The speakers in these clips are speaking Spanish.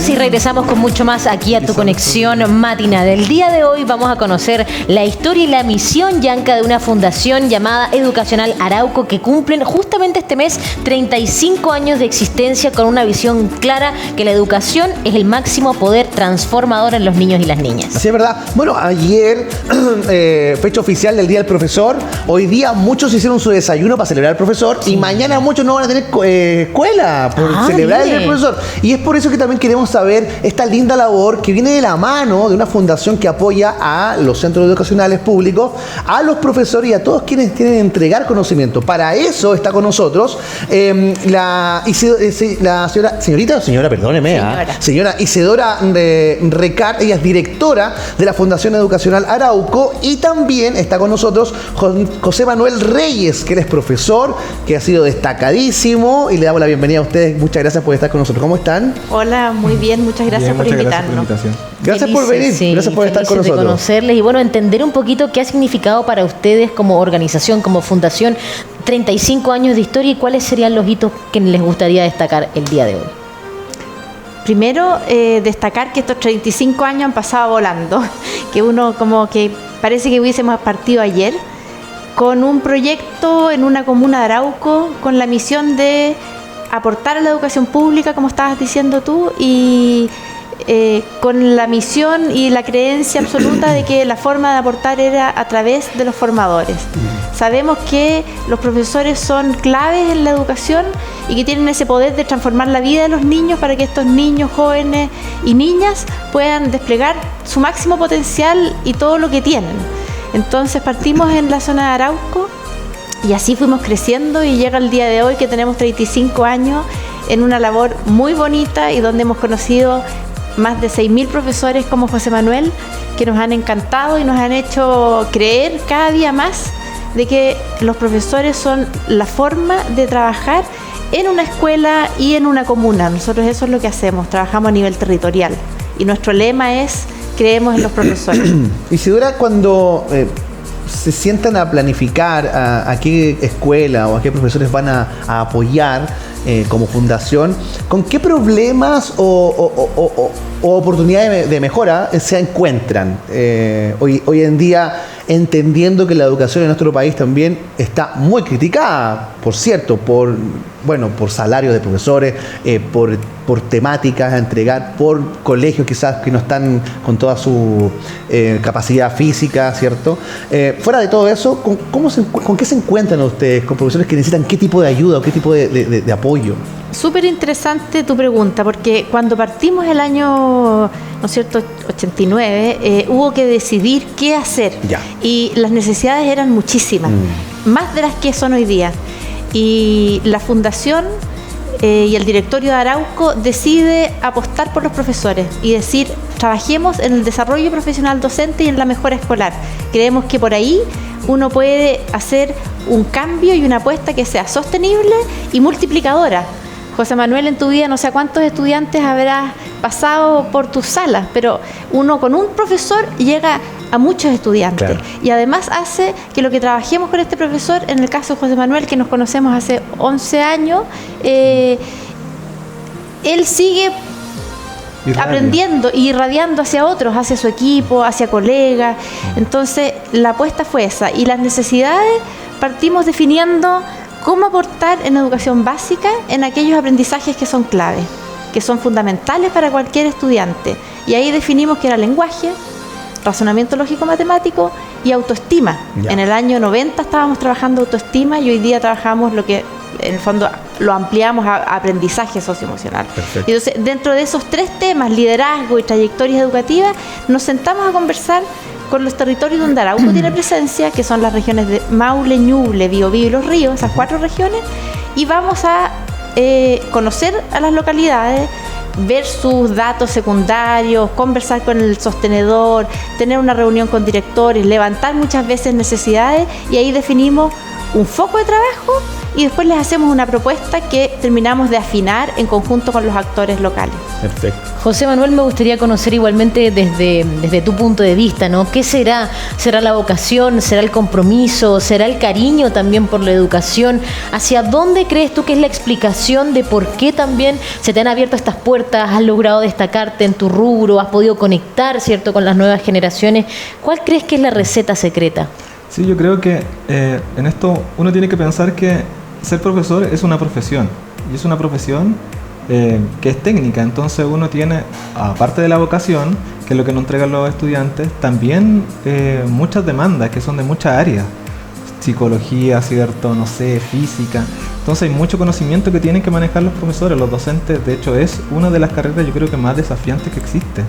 Minutos y regresamos con mucho más aquí a tu conexión matinal. El día de hoy vamos a conocer la historia y la misión, Yanka, de una fundación llamada Educacional Arauco, que cumplen justamente este mes 35 años de existencia, con una visión clara que la educación es el máximo poder transformador en los niños y las niñas. Así es, ¿verdad? Bueno, ayer, fecha oficial del Día del Profesor. Hoy día muchos hicieron su desayuno para celebrar al profesor, y mañana muchos no van a tener escuela por celebrar el Día del Profesor. Y es por eso que también queremos saber esta linda labor que viene de la mano de una fundación que apoya a los centros educacionales públicos, a los profesores y a todos quienes quieren entregar conocimiento. Para eso está con nosotros la señora Isidora Recart. Ella es directora de la Fundación Educacional Arauco, y también está con nosotros José Manuel Reyes, que él es profesor, que ha sido destacadísimo, y le damos la bienvenida a ustedes. Muchas gracias por estar con nosotros. ¿Cómo están? Hola, muy bien, muchas gracias por invitarnos. Gracias por venir, gracias por estar con nosotros. De conocerles y bueno, entender un poquito qué ha significado para ustedes como organización, como fundación, 35 años de historia, y cuáles serían los hitos que les gustaría destacar el día de hoy. Primero, destacar que estos 35 años han pasado volando, que uno como que parece que hubiésemos partido ayer, con un proyecto en una comuna de Arauco, con la misión de aportar a la educación pública, como estabas diciendo tú, y con la misión y la creencia absoluta de que la forma de aportar era a través de los formadores. Sabemos que los profesores son claves en la educación y que tienen ese poder de transformar la vida de los niños para que estos niños, jóvenes y niñas puedan desplegar su máximo potencial y todo lo que tienen. Entonces partimos en la zona de Arauco y así fuimos creciendo, y llega el día de hoy que tenemos 35 años en una labor muy bonita y donde hemos conocido más de 6.000 profesores como José Manuel, que nos han encantado y nos han hecho creer cada día más de que los profesores son la forma de trabajar en una escuela y en una comuna. Nosotros eso es lo que hacemos, trabajamos a nivel territorial, y nuestro lema es: creemos en los profesores. Isidora, cuando se sientan a planificar a qué escuela o a qué profesores van a apoyar como fundación, ¿con qué problemas o oportunidades de mejora se encuentran hoy en día, entendiendo que la educación en nuestro país también está muy criticada, por cierto, por salarios de profesores, por temáticas a entregar, por colegios quizás que no están con toda su capacidad física, ¿cierto? Fuera de todo eso, ¿con qué se encuentran ustedes con profesores que necesitan qué tipo de ayuda o qué tipo de apoyo? Súper interesante tu pregunta, porque cuando partimos el año, ¿no es cierto?, 89, hubo que decidir qué hacer. Ya. Y las necesidades eran muchísimas, más de las que son hoy día. Y la fundación y el directorio de Arauco decide apostar por los profesores y decir: trabajemos en el desarrollo profesional docente y en la mejora escolar. Creemos que por ahí uno puede hacer un cambio y una apuesta que sea sostenible y multiplicadora. José Manuel, en tu vida no sé a cuántos estudiantes habrás pasado por tus salas, pero uno con un profesor llega a muchos estudiantes. Claro. Y además hace que lo que trabajemos con este profesor, en el caso de José Manuel, que nos conocemos hace 11 años, él sigue aprendiendo y irradiando hacia otros, hacia su equipo, hacia colegas. Entonces la apuesta fue esa, y las necesidades partimos definiendo cómo aportar en educación básica en aquellos aprendizajes que son claves, que son fundamentales para cualquier estudiante. Y ahí definimos que era lenguaje, razonamiento lógico-matemático y autoestima. Ya. En el año 90 estábamos trabajando autoestima, y hoy día trabajamos lo que en el fondo lo ampliamos a aprendizaje socioemocional. Perfecto. Entonces, dentro de esos 3 temas, liderazgo y trayectorias educativas, nos sentamos a conversar con los territorios donde Arauco tiene presencia, que son las regiones de Maule, Ñuble, Biobío y Los Ríos, esas 4 regiones, y vamos a conocer a las localidades, ver sus datos secundarios, conversar con el sostenedor, tener una reunión con directores, levantar muchas veces necesidades, y ahí definimos un foco de trabajo y después les hacemos una propuesta que terminamos de afinar en conjunto con los actores locales. Perfecto. José Manuel, me gustaría conocer igualmente desde tu punto de vista, ¿no? ¿Qué será? ¿Será la vocación? ¿Será el compromiso? ¿Será el cariño también por la educación? ¿Hacia dónde crees tú que es la explicación de por qué también se te han abierto estas puertas? ¿Has logrado destacarte en tu rubro? ¿Has podido conectar, cierto, con las nuevas generaciones? ¿Cuál crees que es la receta secreta? Sí, yo creo que en esto uno tiene que pensar que ser profesor es una profesión, y es una profesión que es técnica. Entonces uno tiene, aparte de la vocación, que es lo que nos entregan los estudiantes, también muchas demandas que son de muchas áreas, psicología, cierto, no sé, física. Entonces hay mucho conocimiento que tienen que manejar los profesores, los docentes. De hecho, es una de las carreras, yo creo que más desafiantes que existe.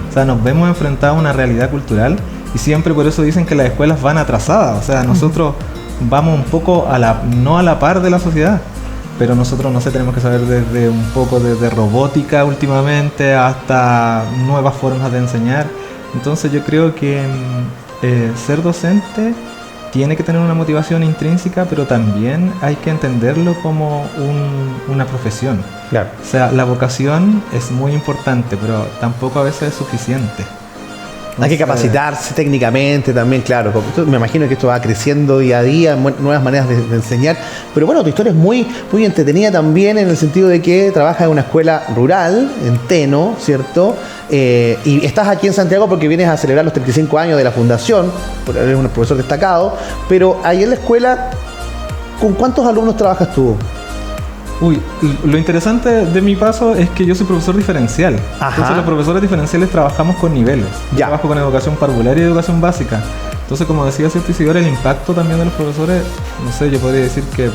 O sea, nos vemos enfrentados a una realidad cultural, y siempre por eso dicen que las escuelas van atrasadas. O sea, nosotros vamos un poco no a la par de la sociedad, pero nosotros, no sé, tenemos que saber desde un poco desde robótica últimamente hasta nuevas formas de enseñar. Entonces yo creo que ser docente tiene que tener una motivación intrínseca, pero también hay que entenderlo como una profesión. Claro. O sea, la vocación es muy importante, pero tampoco a veces es suficiente. Hay que capacitarse técnicamente también, claro. Me imagino que esto va creciendo día a día, nuevas maneras de enseñar. Pero bueno, tu historia es muy, muy entretenida también, en el sentido de que trabajas en una escuela rural, en Teno, ¿cierto? Y estás aquí en Santiago porque vienes a celebrar los 35 años de la fundación, porque eres un profesor destacado. Pero ahí en la escuela, ¿con cuántos alumnos trabajas tú? Uy, lo interesante de mi paso es que yo soy profesor diferencial. Ajá. Entonces los profesores diferenciales trabajamos con niveles. Yo Ya. trabajo con educación parvularia y educación básica. Entonces, como decía cierto Isidora, el impacto también de los profesores, no sé, yo podría decir que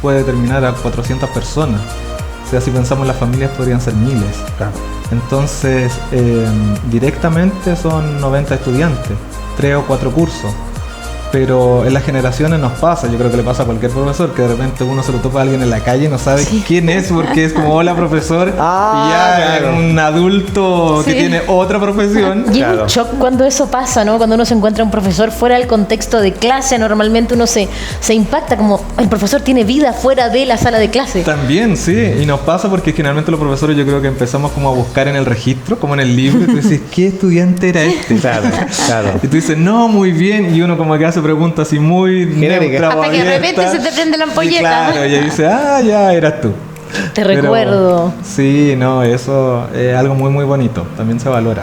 puede determinar a 400 personas. O sea, si pensamos en las familias podrían ser miles. Claro. Entonces, directamente son 90 estudiantes, 3 o 4 cursos. Pero en las generaciones nos pasa, yo creo que le pasa a cualquier profesor, que de repente uno se lo topa a alguien en la calle y no sabe quién es, porque es como, hola profesor, y ya claro. un adulto que tiene otra profesión. Y es un shock cuando eso pasa, ¿no? Cuando uno se encuentra un profesor fuera del contexto de clase, normalmente uno se impacta como el profesor tiene vida fuera de la sala de clase. También, sí, y nos pasa porque generalmente los profesores yo creo que empezamos como a buscar en el registro, como en el libro, y tú dices, ¿qué estudiante era este? Claro, claro. Y tú dices, no, muy bien, y uno como que hace preguntas así muy Genérica. neutra o Hasta que de repente abierta. se te prende la Y ampolleta. claro, y ahí dice, ya eras tú. Te Pero, recuerdo. sí, no, eso es algo muy, muy bonito. También se valora.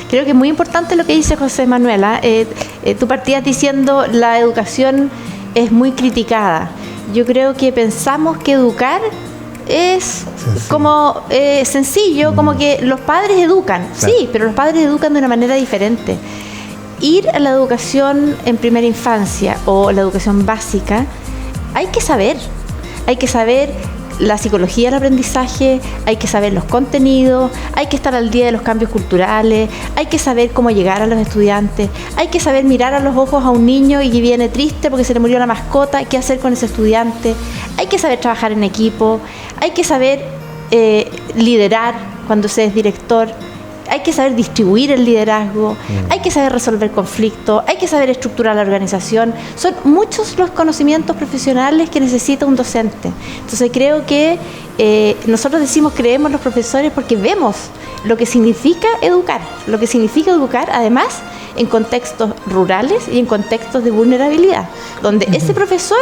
Creo que es muy importante lo que dice José Manuela. Tú partías diciendo la educación es muy criticada. Yo creo que pensamos que educar es como sencillo, como que los padres educan. Claro. Sí, pero los padres educan de una manera diferente. Ir a la educación en primera infancia o la educación básica, hay que saber la psicología del aprendizaje, hay que saber los contenidos, hay que estar al día de los cambios culturales, hay que saber cómo llegar a los estudiantes, hay que saber mirar a los ojos a un niño y que viene triste porque se le murió la mascota, qué hacer con ese estudiante, hay que saber trabajar en equipo, hay que saber liderar cuando se es director, hay que saber distribuir el liderazgo, hay que saber resolver conflictos, hay que saber estructurar la organización. Son muchos los conocimientos profesionales que necesita un docente. Entonces creo que nosotros creemos los profesores porque vemos lo que significa educar. Lo que significa educar, además, en contextos rurales y en contextos de vulnerabilidad, donde ese profesor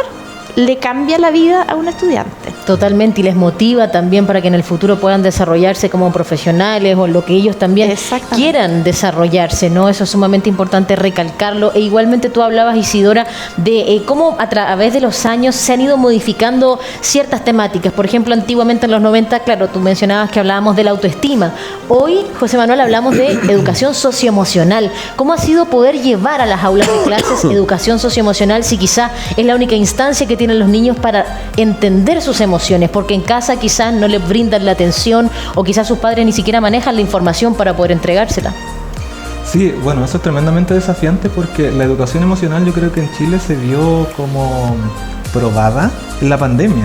le cambia la vida a un estudiante. Totalmente, y les motiva también para que en el futuro puedan desarrollarse como profesionales o lo que ellos también quieran desarrollarse, ¿no? Eso es sumamente importante recalcarlo. E igualmente tú hablabas, Isidora, de cómo a través de los años se han ido modificando ciertas temáticas. Por ejemplo, antiguamente en los 90, claro, tú mencionabas que hablábamos de la autoestima. Hoy, José Manuel, hablamos de educación socioemocional. ¿Cómo ha sido poder llevar a las aulas de clases educación socioemocional si quizá es la única instancia que tienen los niños para entender sus emociones? Porque en casa quizás no les brindan la atención o quizás sus padres ni siquiera manejan la información para poder entregársela. Sí, bueno, eso es tremendamente desafiante porque la educación emocional yo creo que en Chile se vio como probada en la pandemia.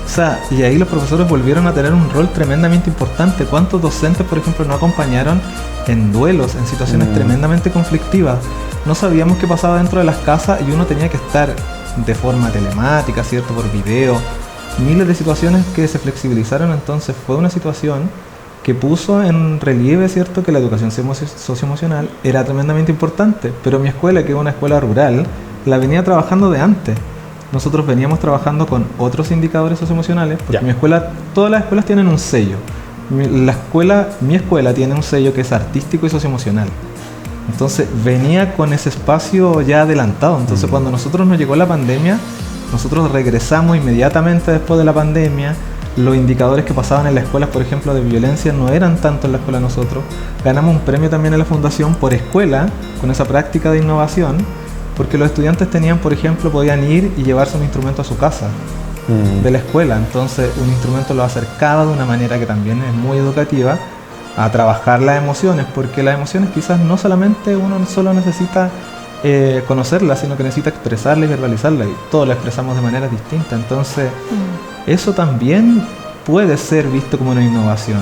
O sea, y ahí los profesores volvieron a tener un rol tremendamente importante. ¿Cuántos docentes, por ejemplo, no acompañaron en duelos, en situaciones tremendamente conflictivas? No sabíamos qué pasaba dentro de las casas y uno tenía que estar de forma telemática, ¿cierto? Por video. miles de situaciones que se flexibilizaron, entonces fue una situación que puso en relieve, ¿cierto?, que la educación socioemocional era tremendamente importante, pero mi escuela, que es una escuela rural, la venía trabajando de antes. Nosotros veníamos trabajando con otros indicadores socioemocionales, porque mi escuela, todas las escuelas tienen un sello. Mi escuela tiene un sello que es artístico y socioemocional. Entonces venía con ese espacio ya adelantado. Entonces cuando nosotros nos llegó la pandemia, nosotros regresamos inmediatamente después de la pandemia. Los indicadores que pasaban en las escuelas, por ejemplo, de violencia, no eran tanto en la escuela de nosotros. Ganamos un premio también en la fundación por escuela, con esa práctica de innovación, porque los estudiantes tenían, por ejemplo, podían ir y llevarse un instrumento a su casa de la escuela. Entonces un instrumento lo acercaba de una manera que también es muy educativa a trabajar las emociones, porque las emociones quizás no solamente uno solo necesita conocerlas, sino que necesita expresarlas y verbalizarlas, y todos las expresamos de manera distinta. Entonces eso también puede ser visto como una innovación,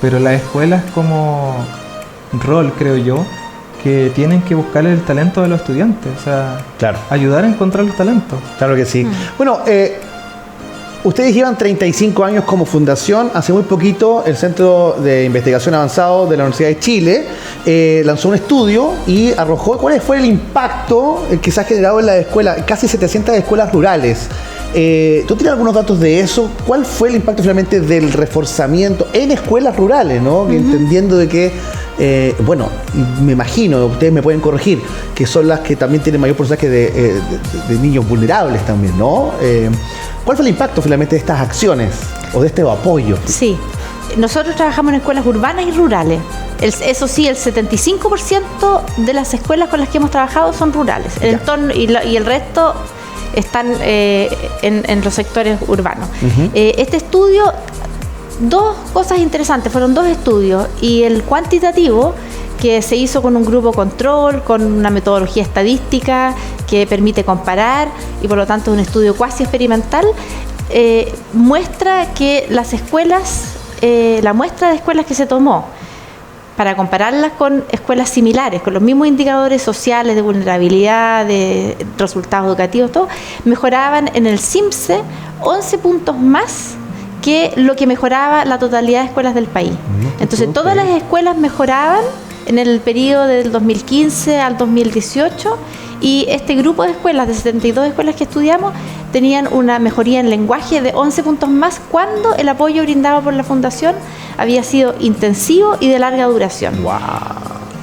pero las escuelas como rol, creo yo, que tienen que buscar el talento de los estudiantes, o sea, ayudar a encontrar los talentos. Claro que sí. Bueno, ustedes llevan 35 años como fundación. Hace muy poquito el Centro de Investigación Avanzado de la Universidad de Chile lanzó un estudio y arrojó cuál fue el impacto que se ha generado en la escuela, casi 700 escuelas rurales. ¿Tú tienes algunos datos de eso? ¿Cuál fue el impacto finalmente del reforzamiento en escuelas rurales, ¿no? Entendiendo de que, bueno, me imagino, ustedes me pueden corregir, que son las que también tienen mayor porcentaje de niños vulnerables también, ¿no? ¿Cuál fue el impacto finalmente de estas acciones o de este apoyo? Sí, nosotros trabajamos en escuelas urbanas y rurales. Eso sí, el 75% de las escuelas con las que hemos trabajado son rurales. El entorno y el resto están en los sectores urbanos. Este estudio, dos cosas interesantes, fueron dos estudios, y el cuantitativo, que se hizo con un grupo control, con una metodología estadística que permite comparar, y por lo tanto un estudio cuasi experimental, muestra que las escuelas, la muestra de escuelas que se tomó, para compararlas con escuelas similares, con los mismos indicadores sociales de vulnerabilidad, de resultados educativos, todo, mejoraban en el CIMSE 11 puntos más que lo que mejoraba la totalidad de escuelas del país. Entonces todas las escuelas mejoraban en el periodo del 2015 al 2018, y este grupo de escuelas, de 72 escuelas que estudiamos, tenían una mejoría en lenguaje de 11 puntos más cuando el apoyo brindado por la Fundación había sido intensivo y de larga duración. ¡Wow!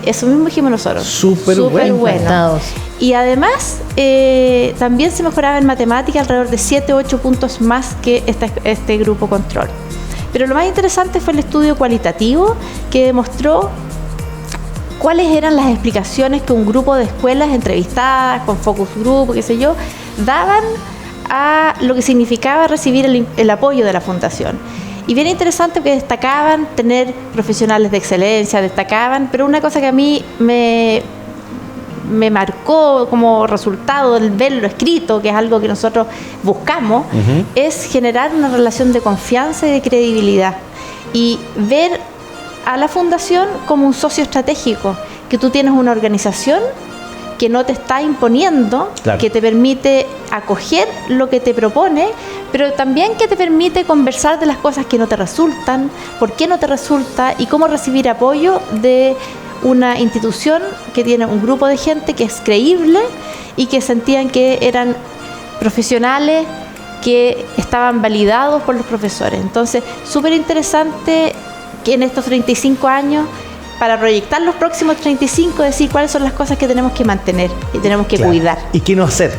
Eso mismo dijimos nosotros. Súper bueno. Y además, también se mejoraba en matemática alrededor de 7 o 8 puntos más que este grupo control. Pero lo más interesante fue el estudio cualitativo, que demostró cuáles eran las explicaciones que un grupo de escuelas entrevistadas, con focus group, qué sé yo, daban a lo que significaba recibir el apoyo de la Fundación. Y bien interesante, porque destacaban tener profesionales de excelencia, pero una cosa que a mí me marcó como resultado del verlo escrito, que es algo que nosotros buscamos, es generar una relación de confianza y de credibilidad, y ver a la Fundación como un socio estratégico, que tú tienes una organización que no te está imponiendo, que te permite acoger lo que te propone, pero también que te permite conversar de las cosas que no te resultan, por qué no te resulta, y cómo recibir apoyo de una institución que tiene un grupo de gente que es creíble y que sentían que eran profesionales que estaban validados por los profesores. Entonces, súper interesante que en estos 35 años, para proyectar los próximos 35, decir cuáles son las cosas que tenemos que mantener y tenemos que cuidar. Y qué no hacer.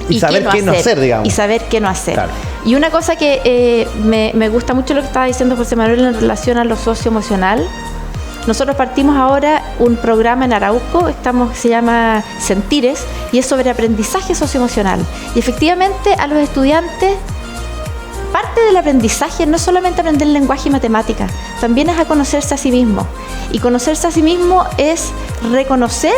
Y saber qué no hacer, digamos. Y saber qué no hacer. Y una cosa que me gusta mucho lo que estaba diciendo José Manuel en relación a lo socioemocional. Nosotros partimos ahora un programa en Arauco, se llama Sentires, y es sobre aprendizaje socioemocional. Y efectivamente a los estudiantes, parte del aprendizaje no es solamente aprender lenguaje y matemática, también es a conocerse a sí mismo. Y conocerse a sí mismo es reconocer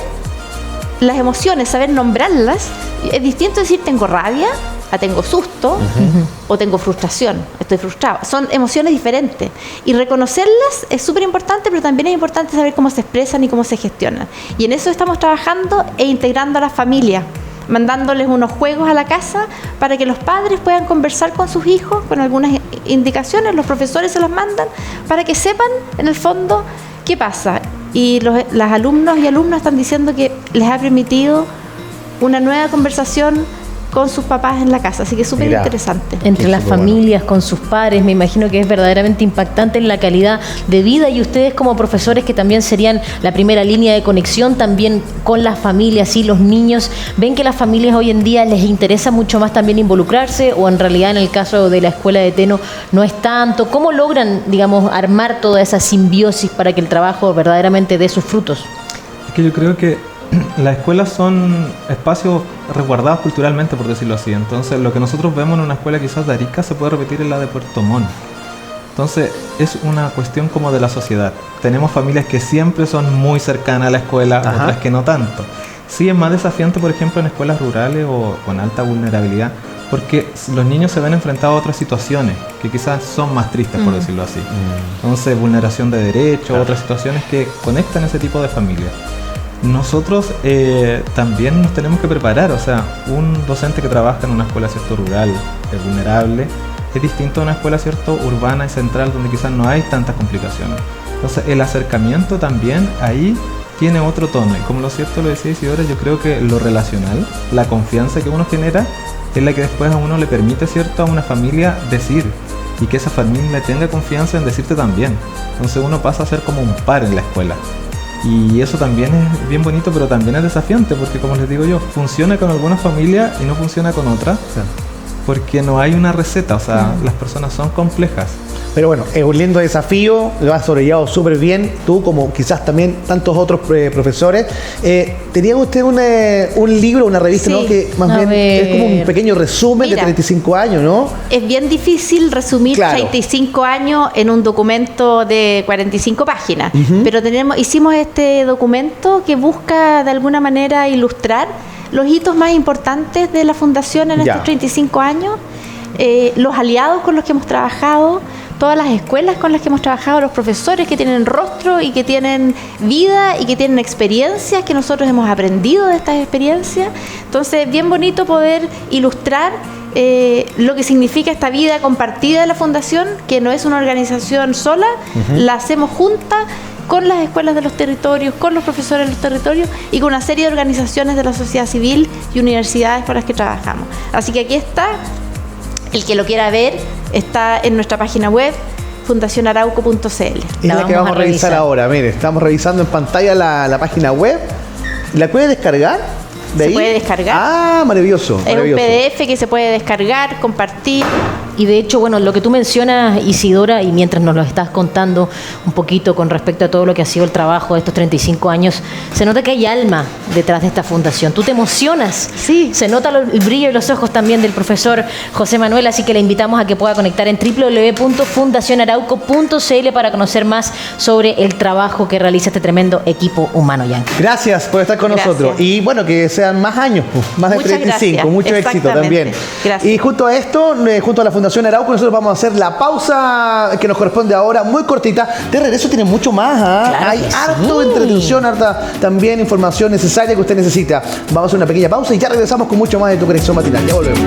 las emociones, saber nombrarlas. Es distinto decir tengo rabia a tengo susto o tengo frustración, estoy frustrado. Son emociones diferentes. Y reconocerlas es súper importante, pero también es importante saber cómo se expresan y cómo se gestionan. Y en eso estamos trabajando e integrando a las familias mandándoles unos juegos a la casa para que los padres puedan conversar con sus hijos con algunas indicaciones, los profesores se las mandan para que sepan en el fondo qué pasa. Y las alumnos y alumnas están diciendo que les ha permitido una nueva conversación con sus papás en la casa, así que es súper interesante. Entre las familias, con sus padres, me imagino que es verdaderamente impactante en la calidad de vida, y ustedes como profesores que también serían la primera línea de conexión también con las familias y los niños, ¿ven que las familias hoy en día les interesa mucho más también involucrarse, o en realidad en el caso de la escuela de Teno no es tanto? ¿Cómo logran, digamos, armar toda esa simbiosis para que el trabajo verdaderamente dé sus frutos? Es que yo creo que las escuelas son espacios resguardados culturalmente, por decirlo así. Entonces, lo que nosotros vemos en una escuela quizás de Arica se puede repetir en la de Puerto Montt. Entonces, es una cuestión como de la sociedad. Tenemos familias que siempre son muy cercanas a la escuela, otras que no tanto. Sí, es más desafiante, por ejemplo, en escuelas rurales o con alta vulnerabilidad, porque los niños se ven enfrentados a otras situaciones que quizás son más tristes, por decirlo así. Entonces, vulneración de derechos, otras situaciones que conectan ese tipo de familias. Nosotros también nos tenemos que preparar, o sea, un docente que trabaja en una escuela, ¿cierto?, rural, vulnerable, es distinto a una escuela, ¿cierto?, urbana y central, donde quizás no hay tantas complicaciones. Entonces, el acercamiento también ahí tiene otro tono, y como lo decía Isidora, yo creo que lo relacional, la confianza que uno genera, es la que después a uno le permite, ¿cierto?, a una familia decir, y que esa familia tenga confianza en decirte también. Entonces uno pasa a ser como un par en la escuela. Y eso también es bien bonito, pero también es desafiante, porque como les digo yo, funciona con algunas familias y no funciona con otras, porque no hay una receta, o sea, las personas son complejas. Pero bueno, es un lindo desafío, lo has sobrellevado súper bien, tú como quizás también tantos otros profesores. Tenía usted un libro, una revista, ¿no?, que más bien es como un pequeño resumen de 35 años, ¿no? Es bien difícil resumir 35 años en un documento de 45 páginas, pero hicimos este documento que busca de alguna manera ilustrar los hitos más importantes de la Fundación en estos 35 años, los aliados con los que hemos trabajado, todas las escuelas con las que hemos trabajado, los profesores que tienen rostro y que tienen vida y que tienen experiencias que nosotros hemos aprendido de estas experiencias. Entonces, bien bonito poder ilustrar lo que significa esta vida compartida de la Fundación, que no es una organización sola, la hacemos juntas con las escuelas de los territorios, con los profesores de los territorios y con una serie de organizaciones de la sociedad civil y universidades con las que trabajamos. Así que aquí está. El que lo quiera ver está en nuestra página web, fundacionarauco.cl. Es la que vamos a revisar ahora. Mire, estamos revisando en pantalla la página web. ¿La puede descargar? ¿De ahí? Se puede descargar. Ah, maravilloso. Es un PDF que se puede descargar, compartir. Y de hecho, bueno, lo que tú mencionas, Isidora, y mientras nos lo estás contando un poquito con respecto a todo lo que ha sido el trabajo de estos 35 años, se nota que hay alma detrás de esta fundación. Tú te emocionas. Sí. Se nota el brillo de los ojos también del profesor José Manuel, así que le invitamos a que pueda conectar en www.fundacionarauco.cl para conocer más sobre el trabajo que realiza este tremendo equipo humano, Yanka. Gracias por estar con nosotros. Y bueno, que sean más años, más de 35. Gracias. Mucho éxito también. Gracias. Y junto a esto, junto a la Fundación Arauco, nosotros vamos a hacer la pausa que nos corresponde ahora, muy cortita. De regreso tiene mucho más, Claro, hay harto entretención, harta también información necesaria que usted necesita. Vamos a hacer una pequeña pausa y ya regresamos con mucho más de Tu Conexión Matinal. Ya volvemos.